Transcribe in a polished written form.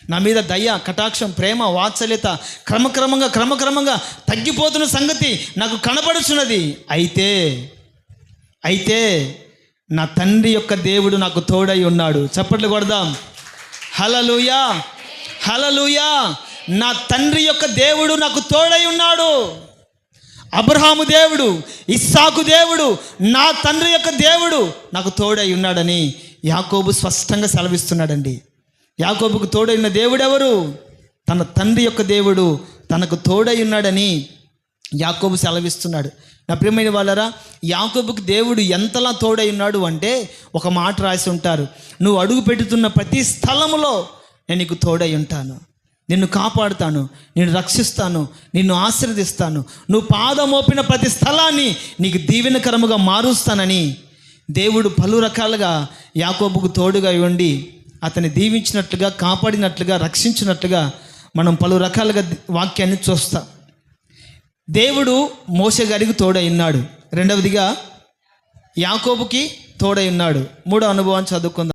నా మీద దయ, కటాక్షం, ప్రేమ, వాత్సల్యత క్రమక్రమంగా తగ్గిపోతున్న సంగతి నాకు కనబడుచున్నది. అయితే నా తండ్రి యొక్క దేవుడు నాకు తోడై ఉన్నాడు. చప్పట్లు కొడదాం. హల్లెలూయా, హల్లెలూయా. నా తండ్రి యొక్క దేవుడు నాకు తోడై ఉన్నాడు. అబ్రహాము దేవుడు, ఇస్సాకు దేవుడు, నా తండ్రి యొక్క దేవుడు నాకు తోడై ఉన్నాడని యాకోబు స్పష్టంగా సెలవిస్తున్నాడండి. యాకోబుకు తోడైన దేవుడు ఎవరు? తన తండ్రి యొక్క దేవుడు తనకు తోడై ఉన్నాడని యాకోబు సెలవిస్తున్నాడు. నా ప్రియమైన వాళ్ళరా, యాకోబుకు దేవుడు ఎంతలా తోడై ఉన్నాడు అంటే ఒక మాట రాసి ఉంటారు, నువ్వు అడుగు పెడుతున్న ప్రతి స్థలములో నేను నీకు తోడై ఉంటాను, నిన్ను కాపాడుతాను, నిన్ను రక్షిస్తాను, నిన్ను ఆశీర్వదిస్తాను, నువ్వు పాదం మోపిన ప్రతి స్థలాన్ని నీకు దీవెనకరముగా మారుస్తానని దేవుడు పలు రకాలుగా యాకోబుకు తోడుగా ఉండి అతన్ని దీవించినట్లుగా, కాపాడినట్లుగా, రక్షించినట్లుగా మనం పలు రకాలుగా వాక్యాన్ని చూస్తాం. దేవుడు మోషే గారికి తోడై ఉన్నాడు. రెండవదిగా యాకోబుకి తోడై ఉన్నాడు. మూడో అనుభవాన్ని చదువుకుందాం.